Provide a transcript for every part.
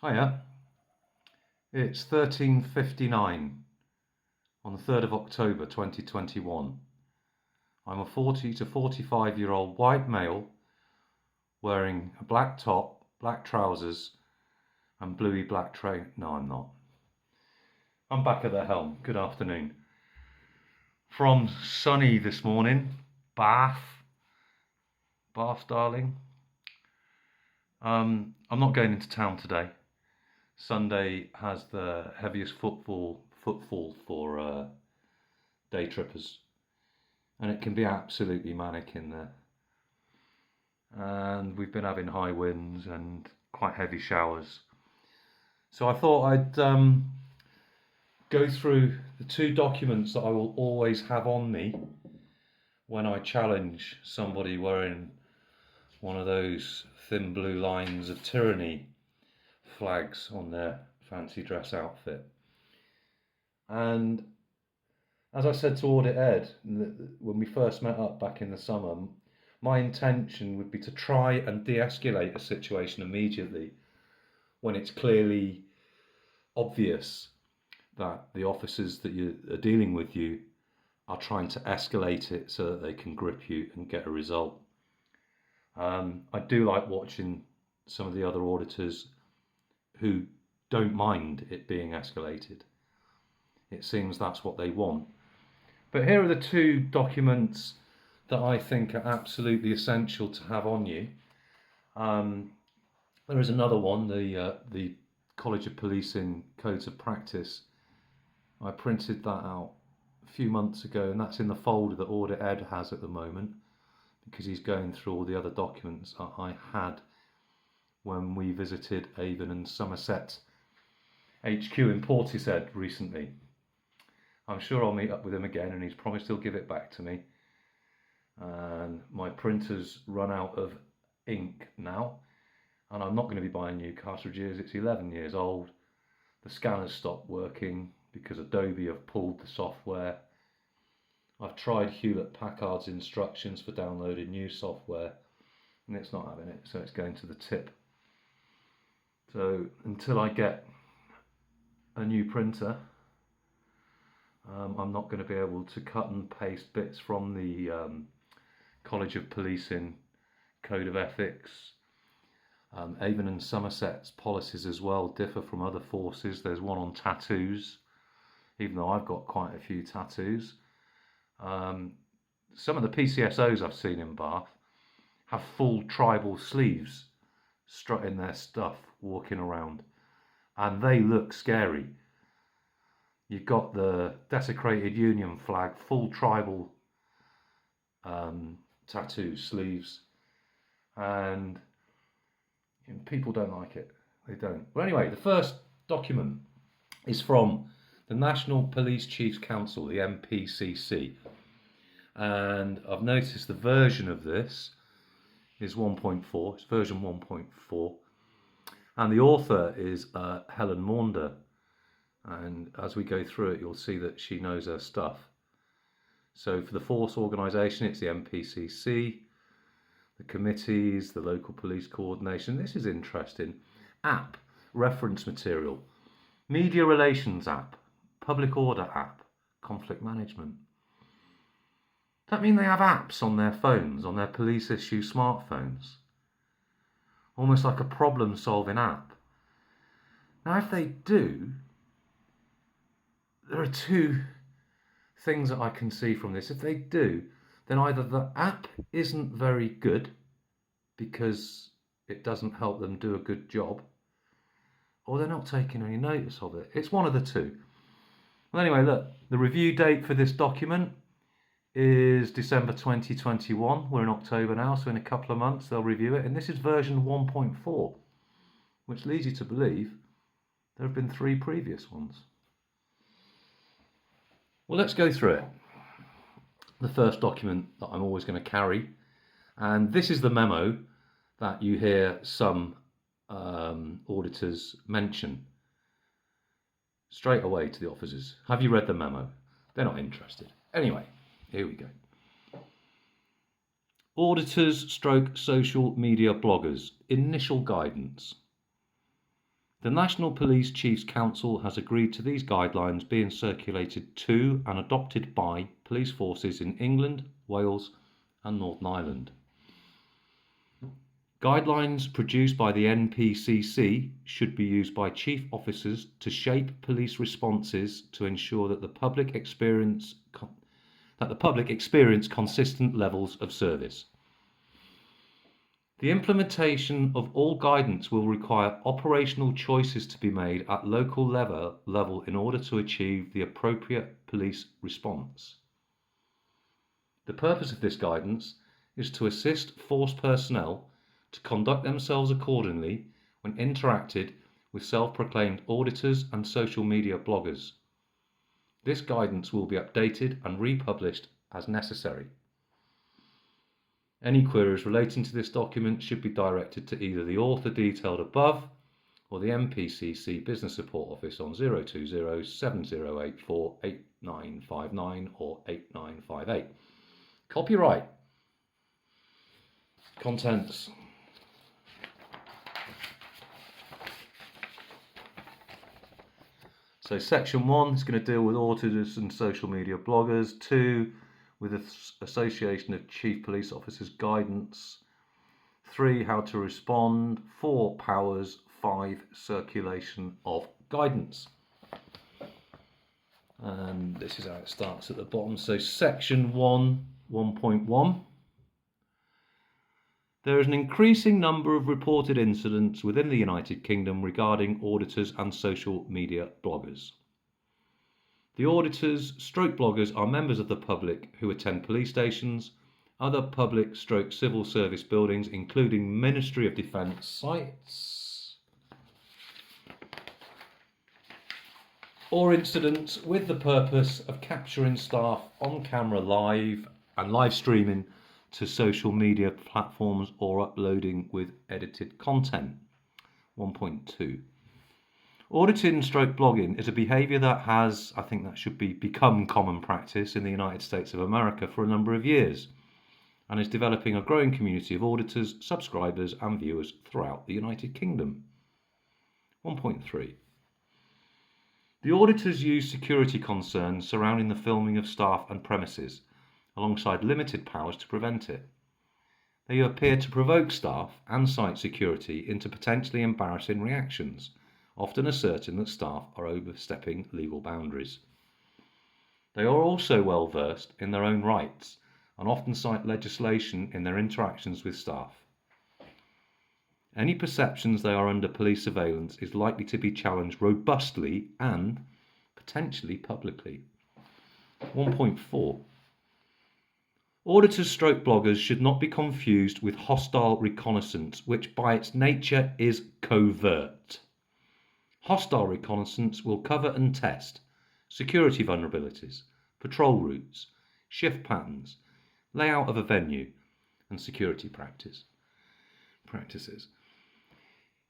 Hiya, it's 13:59 on the 3rd of October 2021. I'm a 40 to 45-year-old white male wearing a black top, black trousers and bluey black No, I'm not. I'm back at the helm. Good afternoon. From sunny this morning, Bath, darling. I'm not going into town today. Sunday has the heaviest footfall for day trippers, and it can be absolutely manic in there. And we've been having high winds and quite heavy showers. So I thought I'd go through the two documents that I will always have on me when I challenge somebody wearing one of those thin blue lines of tyranny flags on their fancy dress outfit. And as I said to Audit Ed when we first met up back in the summer, my intention would be to try and de-escalate a situation immediately when it's clearly obvious that the officers that are dealing with you are trying to escalate it so that they can grip you and get a result. I do like watching some of the other auditors who don't mind it being escalated. It seems that's what they want. But here are the two documents that I think are absolutely essential to have on you. There is another one, the College of Policing Codes of Practice. I printed that out a few months ago, and that's in the folder that Audit Ed has at the moment, because he's going through all the other documents that I had when we visited Avon and Somerset HQ in Portishead recently. I'm sure I'll meet up with him again, and he's promised he'll give it back to me. And my printer's run out of ink now, and I'm not going to be buying new cartridges. It's 11 years old. The scanner's stopped working because Adobe have pulled the software. I've tried Hewlett-Packard's instructions for downloading new software, and it's not having it, so it's going to the tip. So until I get a new printer, I'm not going to be able to cut and paste bits from the College of Policing Code of Ethics. Avon and Somerset's policies as well differ from other forces. There's one on tattoos, even though I've got quite a few tattoos. Some of the PCSOs I've seen in Bath have full tribal sleeves, strutting their stuff, walking around, and they look scary. You've got the desecrated Union flag, full tribal tattoo sleeves, and people don't like it. They don't. Well, anyway, the first document is from the National Police Chiefs Council, the NPCC, and I've noticed the version of this is 1.4. It's version 1.4, and the author is Helen Maunder. And as we go through it, you'll see that she knows her stuff. So for the force organisation, it's the NPCC, the committees, the local police coordination. This is interesting. App, reference material, media relations app, public order app, conflict management. Does that mean they have apps on their phones, on their police issue smartphones? Almost like a problem-solving app. Now, if they do, there are two things that I can see from this. If they do, then either the app isn't very good because it doesn't help them do a good job, or they're not taking any notice of it. It's one of the two. Well, anyway, look, the review date for this document is December 2021. We're in October now, so in a couple of months they'll review it. And this is version 1.4, which leads you to believe there have been 3 previous ones. Well, let's go through it. The first document that I'm always going to carry, and this is the memo that you hear some auditors mention straight away to the officers. Have you read the memo? They're not interested. Anyway, here we go. Auditors stroke social media bloggers, initial guidance. The National Police Chiefs Council has agreed to these guidelines being circulated to and adopted by police forces in England, Wales and Northern Ireland. Guidelines produced by the NPCC should be used by chief officers to shape police responses to ensure that the public experience consistent levels of service. The implementation of all guidance will require operational choices to be made at local level in order to achieve the appropriate police response. The purpose of this guidance is to assist force personnel to conduct themselves accordingly when interacted with self-proclaimed auditors and social media bloggers. This guidance will be updated and republished as necessary. Any queries relating to this document should be directed to either the author detailed above or the NPCC Business Support Office on 020 7084 8959 or 8958. Copyright. Contents. So section 1 is going to deal with auditors and social media bloggers. 2 with the Association of Chief Police Officers guidance. 3 how to respond. 4 powers. 5 circulation of guidance. And this is how it starts at the bottom. So section 1.1. There is an increasing number of reported incidents within the United Kingdom regarding auditors and social media bloggers. The auditors / bloggers are members of the public who attend police stations, other public / civil service buildings, including Ministry of Defence sites, or incidents with the purpose of capturing staff on camera live and live streaming to social media platforms or uploading with edited content. 1.2. Auditing / blogging is a behaviour that has, I think that should be, become common practice in the United States of America for a number of years and is developing a growing community of auditors, subscribers and viewers throughout the United Kingdom. 1.3. The auditors use security concerns surrounding the filming of staff and premises alongside limited powers to prevent it. They appear to provoke staff and site security into potentially embarrassing reactions, often asserting that staff are overstepping legal boundaries. They are also well versed in their own rights and often cite legislation in their interactions with staff. Any perceptions they are under police surveillance is likely to be challenged robustly and potentially publicly. 1.4. Auditors / bloggers should not be confused with hostile reconnaissance, which by its nature is covert. Hostile reconnaissance will cover and test security vulnerabilities, patrol routes, shift patterns, layout of a venue, and security practices.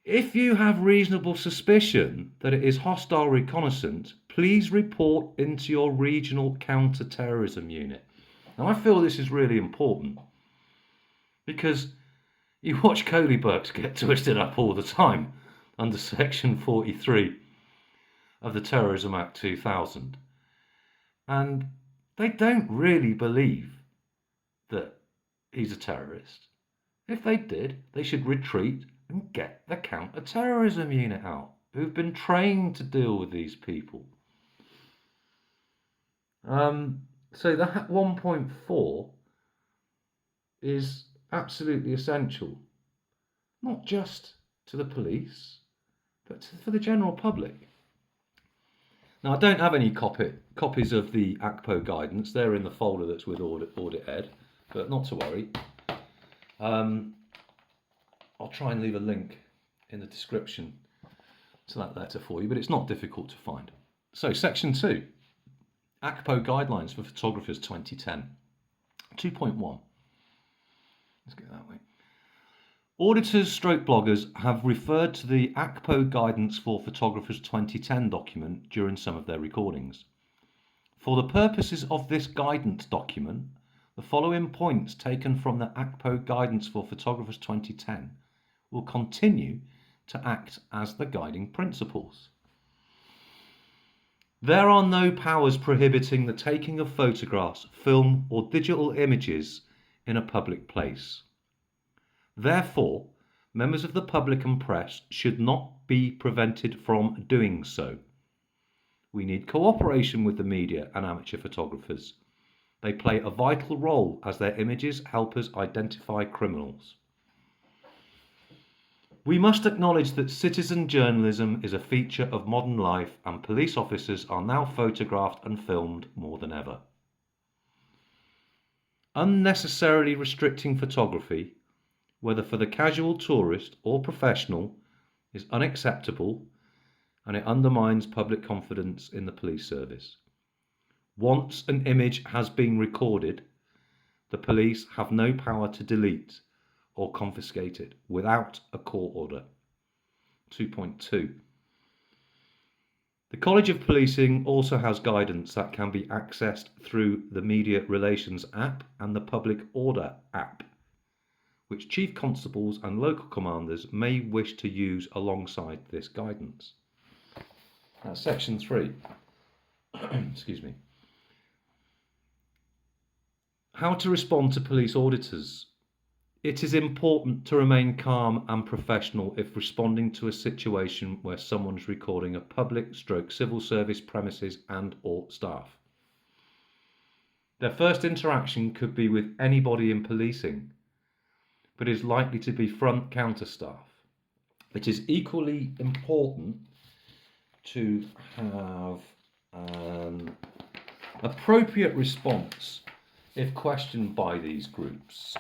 If you have reasonable suspicion that it is hostile reconnaissance, please report into your regional counter-terrorism unit. Now, I feel this is really important because you watch Coley-Burks get twisted up all the time under Section 43 of the Terrorism Act 2000. And they don't really believe that he's a terrorist. If they did, they should retreat and get the counter-terrorism unit out, who've been trained to deal with these people. So that 1.4 is absolutely essential, not just to the police, but for the general public. Now, I don't have any copies of the ACPO guidance. They're in the folder that's with Audit Ed, but not to worry. I'll try and leave a link in the description to that letter for you, but it's not difficult to find. So, Section 2. ACPO Guidelines for Photographers 2010. 2.1. Let's get that way. Auditors / bloggers have referred to the ACPO Guidance for Photographers 2010 document during some of their recordings. For the purposes of this guidance document, the following points taken from the ACPO Guidance for Photographers 2010 will continue to act as the guiding principles. There are no powers prohibiting the taking of photographs, film, or digital images in a public place. Therefore, members of the public and press should not be prevented from doing so. We need cooperation with the media and amateur photographers. They play a vital role as their images help us identify criminals. We must acknowledge that citizen journalism is a feature of modern life, and police officers are now photographed and filmed more than ever. Unnecessarily restricting photography, whether for the casual tourist or professional, is unacceptable, and it undermines public confidence in the police service. Once an image has been recorded, the police have no power to delete or confiscate it without a court order. 2.2. The College of Policing also has guidance that can be accessed through the Media Relations app and the Public Order app, which chief constables and local commanders may wish to use alongside this guidance. That's section 3. Excuse me. How to respond to police auditors. It is important to remain calm and professional if responding to a situation where someone's recording a public/civil service premises and or staff. Their first interaction could be with anybody in policing, but is likely to be front counter staff. It is equally important to have an appropriate response if questioned by these groups,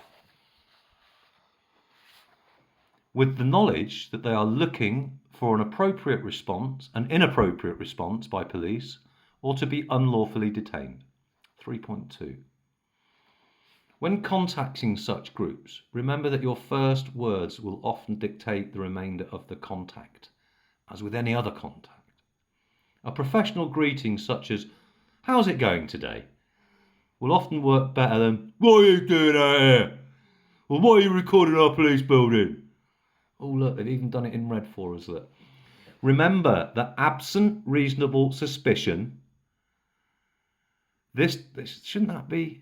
with the knowledge that they are looking for an appropriate response, an inappropriate response by police, or to be unlawfully detained. 3.2. When contacting such groups, remember that your first words will often dictate the remainder of the contact, as with any other contact. A professional greeting such as, "How's it going today?" will often work better than, "What are you doing out here?" Or, "Why are you recording our police building?" Oh look, they've even done it in red for us. Look. Remember that absent reasonable suspicion, this shouldn't that be?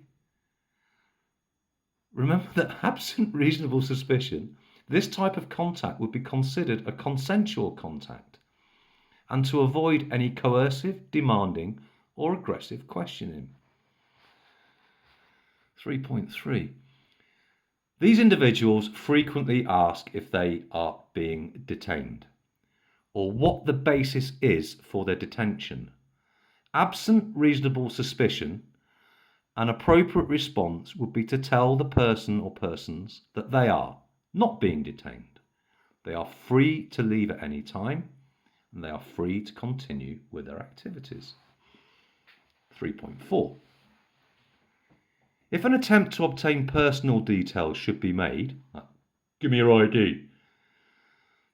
Remember that absent reasonable suspicion, this type of contact would be considered a consensual contact, and to avoid any coercive, demanding, or aggressive questioning. 3.3. These individuals frequently ask if they are being detained, or what the basis is for their detention. Absent reasonable suspicion, an appropriate response would be to tell the person or persons that they are not being detained. They are free to leave at any time, and they are free to continue with their activities. 3.4. If an attempt to obtain personal details should be made, give me your ID,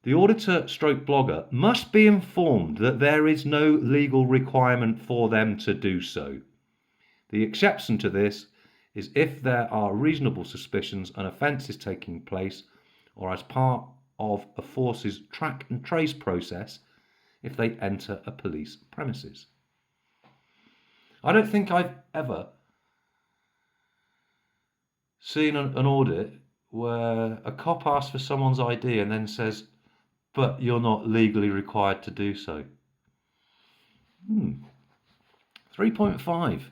the auditor/blogger must be informed that there is no legal requirement for them to do so. The exception to this is if there are reasonable suspicions an offence is taking place, or as part of a force's track and trace process if they enter a police premises. I don't think I've ever seen an audit where a cop asks for someone's ID and then says, "But you're not legally required to do so." 3.5.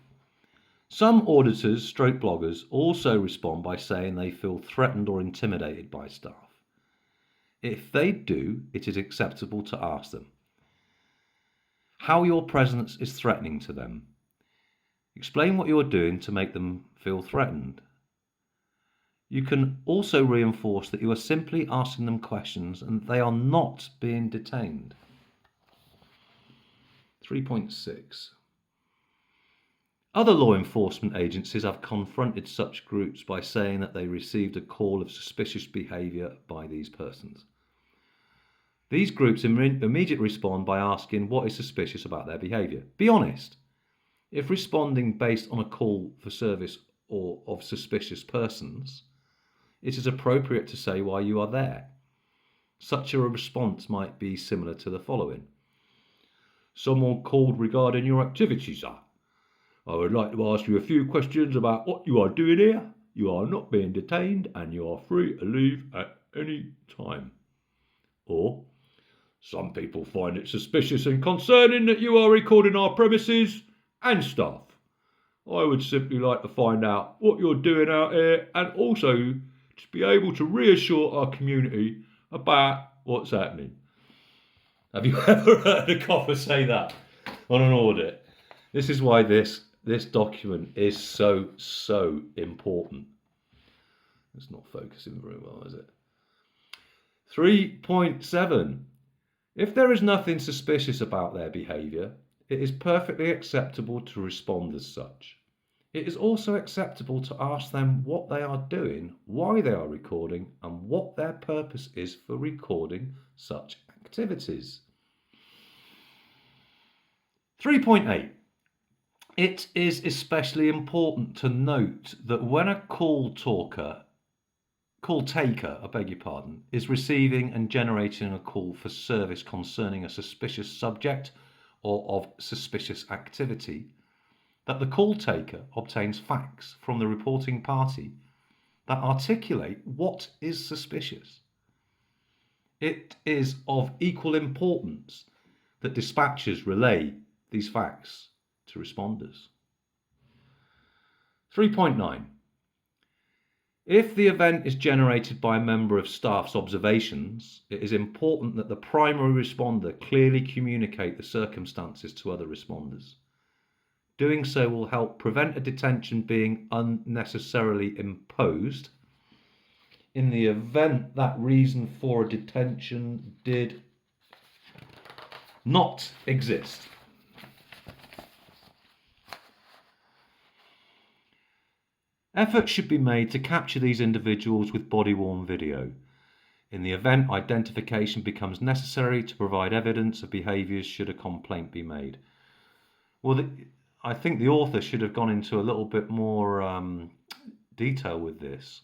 Some auditors/bloggers also respond by saying they feel threatened or intimidated by staff. If they do, it is acceptable to ask them how your presence is threatening to them. Explain what you are doing to make them feel threatened. You can also reinforce that you are simply asking them questions and they are not being detained. 3.6. Other law enforcement agencies have confronted such groups by saying that they received a call of suspicious behaviour by these persons. These groups immediately respond by asking what is suspicious about their behaviour. Be honest. If responding based on a call for service or of suspicious persons, it is appropriate to say why you are there. Such a response might be similar to the following. Someone called regarding your activity, sir. I would like to ask you a few questions about what you are doing here. You are not being detained and you are free to leave at any time. Or, some people find it suspicious and concerning that you are recording our premises and staff. I would simply like to find out what you're doing out here and also to be able to reassure our community about what's happening. Have you ever heard a copper say that on an audit? This is why this document is so important. It's not focusing very well, is it? 3.7. If there is nothing suspicious about their behaviour, it is perfectly acceptable to respond as such. It is also acceptable to ask them what they are doing, why they are recording, and what their purpose is for recording such activities. 3.8. It is especially important to note that when a call taker, is receiving and generating a call for service concerning a suspicious subject or of suspicious activity, that the call taker obtains facts from the reporting party that articulate what is suspicious. It is of equal importance that dispatchers relay these facts to responders. 3.9. If the event is generated by a member of staff's observations, it is important that the primary responder clearly communicate the circumstances to other responders. Doing so will help prevent a detention being unnecessarily imposed in the event that reason for a detention did not exist. Efforts should be made to capture these individuals with body-worn video. In the event identification becomes necessary to provide evidence of behaviours should a complaint be made. Well, I think the author should have gone into a little bit more detail with this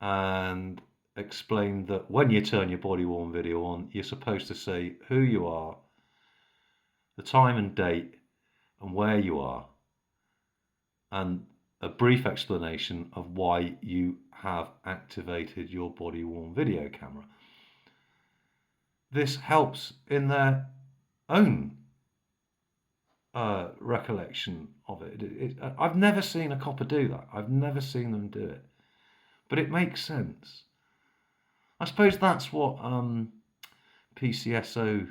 and explained that when you turn your body-worn video on, you're supposed to say who you are, the time and date, and where you are, and a brief explanation of why you have activated your body-worn video camera. This helps in their own recollection of it. I've never seen a copper do that. I've never seen them do it. But it makes sense. I suppose that's what PCSO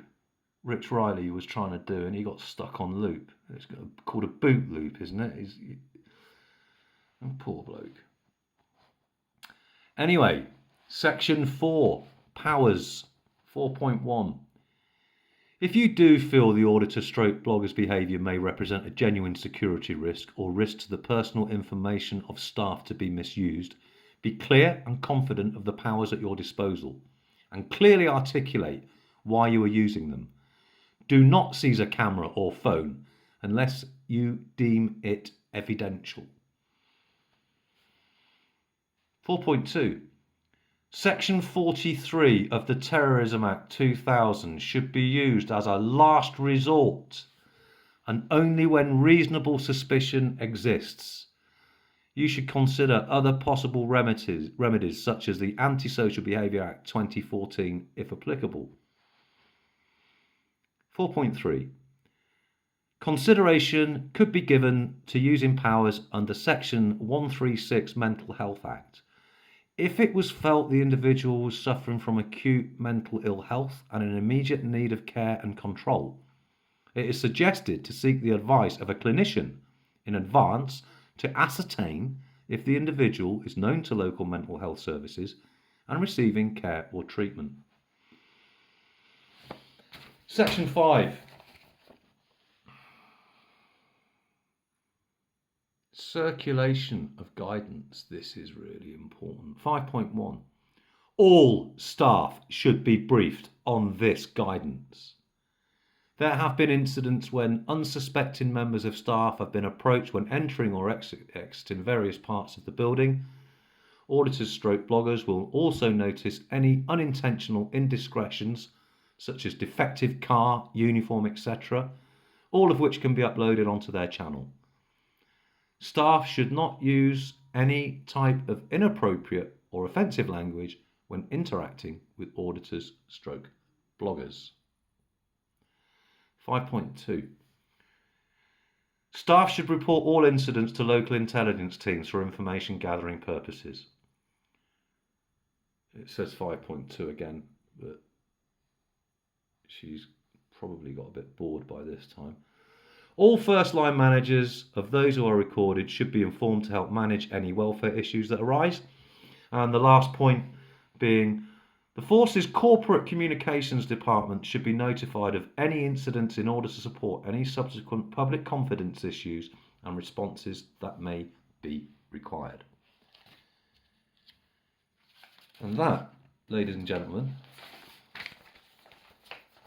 Rich Riley was trying to do, and he got stuck on loop. It's called a boot loop, isn't it? Poor bloke. Anyway, section 4, powers, 4.1. If you do feel the auditor/blogger's behaviour may represent a genuine security risk or risk to the personal information of staff to be misused, be clear and confident of the powers at your disposal and clearly articulate why you are using them. Do not seize a camera or phone unless you deem it evidential. 4.2. Section 43 of the Terrorism Act 2000 should be used as a last resort and only when reasonable suspicion exists. You should consider other possible remedies such as the Antisocial Behaviour Act 2014 if applicable. 4.3. Consideration could be given to using powers under Section 136 Mental Health Act. If it was felt the individual was suffering from acute mental ill health and in immediate need of care and control, it is suggested to seek the advice of a clinician in advance to ascertain if the individual is known to local mental health services and receiving care or treatment. Section 5. Circulation of guidance. This is really important. 5.1. All staff should be briefed on this guidance. There have been incidents when unsuspecting members of staff have been approached when entering or exiting various parts of the building, Auditors stroke bloggers will also notice any unintentional indiscretions such as defective car, uniform, etc., all of which can be uploaded onto their channel. Staff should not use any type of inappropriate or offensive language when interacting with auditors stroke bloggers. 5.2. Staff should report all incidents to local intelligence teams for information gathering purposes. It says 5.2 again, but she's probably got a bit bored by this time. All first line managers of those who are recorded should be informed to help manage any welfare issues that arise. And the last point being, the Force's Corporate Communications Department should be notified of any incidents in order to support any subsequent public confidence issues and responses that may be required. And that, ladies and gentlemen,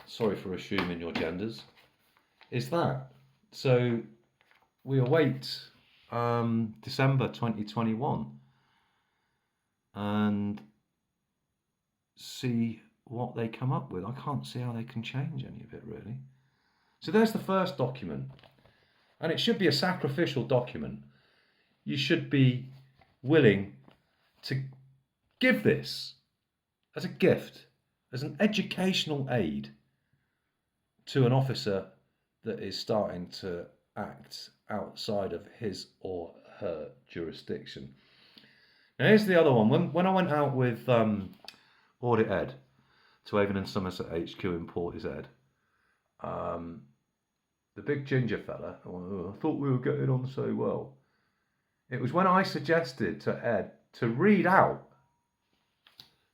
sorry for assuming your genders, is that. So we await December 2021 and see what they come up with. I can't see how they can change any of it, really. So there's the first document, and it should be a sacrificial document. You should be willing to give this as a gift, as an educational aid to an officer that is starting to act outside of his or her jurisdiction. Now here's the other one. When I went out with Audit Ed to Avon and Somerset HQ in Portishead, the big ginger fella, I thought we were getting on so well. It was when I suggested to Ed to read out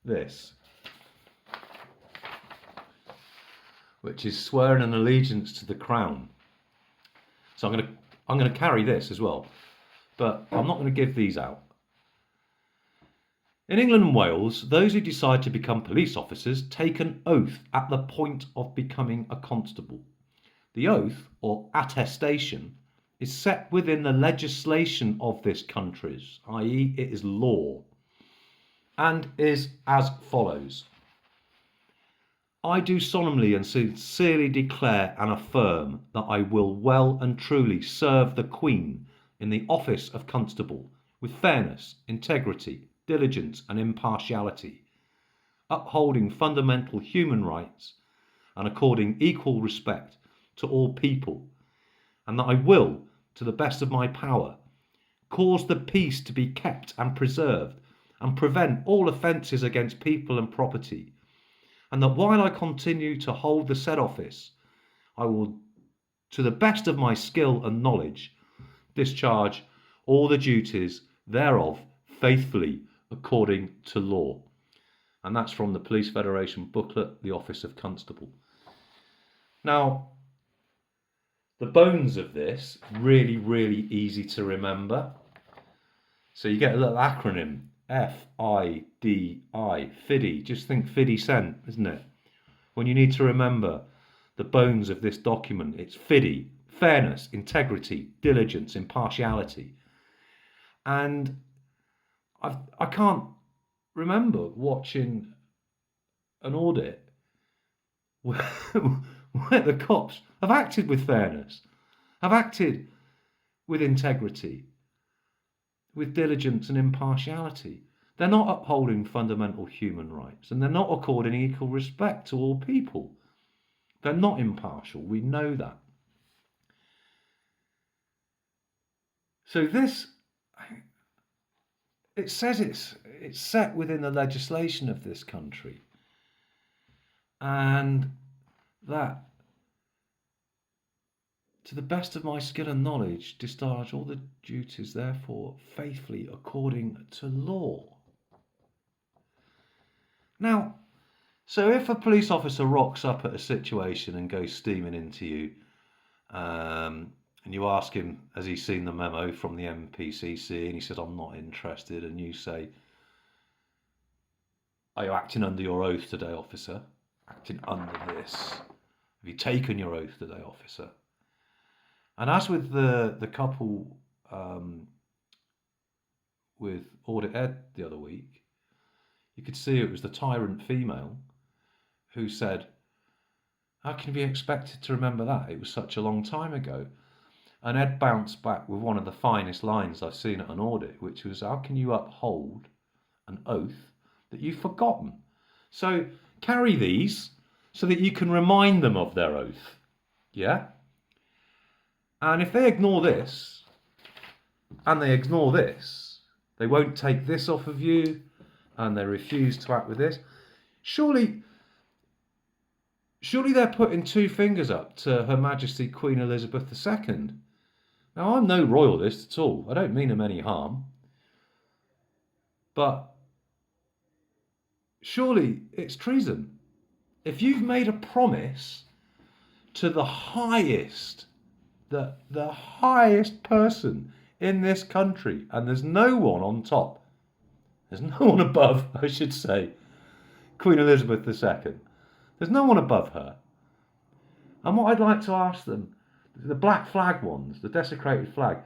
this, which is swearing an allegiance to the Crown. So I'm going to carry this as well, but I'm not going to give these out. In England and Wales, those who decide to become police officers take an oath at the point of becoming a constable. The oath, or attestation, is set within the legislation of this country's, i.e. it is law, and is as follows. I do solemnly and sincerely declare and affirm that I will well and truly serve the Queen in the office of constable with fairness, integrity, diligence and impartiality, upholding fundamental human rights and according equal respect to all people, and that I will, to the best of my power, cause the peace to be kept and preserved and prevent all offences against people and property, and that while I continue to hold the said office, I will, to the best of my skill and knowledge, discharge all the duties thereof faithfully according to law. And that's from the Police Federation booklet, The Office of Constable. Now, the bones of this, really, really easy to remember. So you get a little acronym, F-I-D-I, FIDI. Just think 50 cent, isn't it? When you need to remember the bones of this document, it's FIDI, fairness, integrity, diligence, impartiality. And I can't remember watching an audit where the cops have acted with fairness, have acted with integrity, with diligence and impartiality. They're not upholding fundamental human rights, and they're not according equal respect to all people. They're not impartial. We know that. So this, it says it's set within the legislation of this country, and that, to the best of my skill and knowledge, discharge all the duties therefore faithfully according to law. Now, so if a police officer rocks up at a situation and goes steaming into you, and you ask him, has he seen the memo from the NPCC, and he says, I'm not interested, and you say, are you acting under your oath today, officer? Acting under this. Have you taken your oath today, officer? And as with the couple with Audit Ed the other week, you could see it was the tyrant female who said, how can you be expected to remember that? It was such a long time ago. And Ed bounced back with one of the finest lines I've seen at an audit, which was, how can you uphold an oath that you've forgotten? So carry these so that you can remind them of their oath. Yeah? And if they ignore this, and they ignore this, they won't take this off of you, and they refuse to act with this, surely they're putting two fingers up to Her Majesty Queen Elizabeth II. Now, I'm no royalist at all. I don't mean them any harm. But surely it's treason. If you've made a promise to the highest, the highest person in this country, and there's no one on top, there's no one above, I should say, Queen Elizabeth II. There's no one above her. And what I'd like to ask them, the black flag ones, the desecrated flag,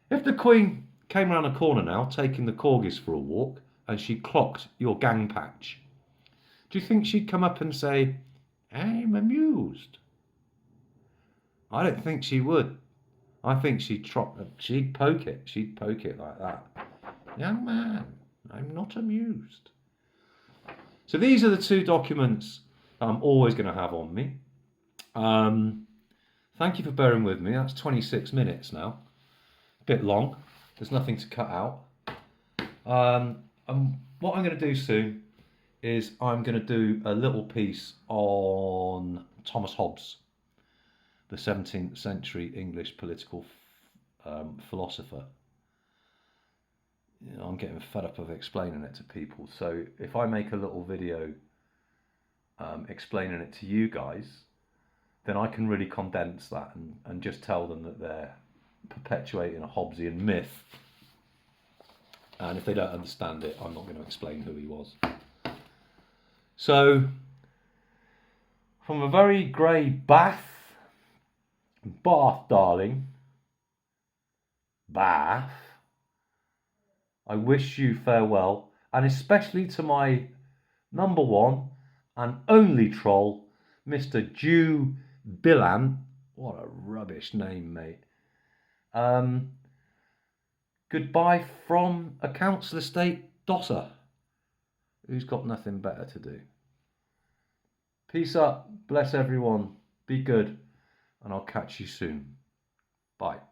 if the Queen came round a corner now, taking the corgis for a walk, and she clocked your gang patch, do you think she'd come up and say, I'm amused? I don't think she would. I think she'd poke it. She'd poke it like that. Young man, I'm not amused. So these are the two documents I'm always going to have on me. Thank you for bearing with me. That's 26 minutes now. A bit long. There's nothing to cut out. And what I'm going to do soon is I'm going to do a little piece on Thomas Hobbes, the 17th century English political philosopher. You know, I'm getting fed up of explaining it to people. So if I make a little video explaining it to you guys, then I can really condense that and just tell them that they're perpetuating a Hobbesian myth. And if they don't understand it, I'm not going to explain who he was. So, from a very grey Bath, darling, Bath, I wish you farewell, and especially to my number one and only troll, Mr. Jew Billan. What a rubbish name, mate. Goodbye from a council estate dosser who's got nothing better to do. Peace up, bless everyone, be good, and I'll catch you soon. Bye.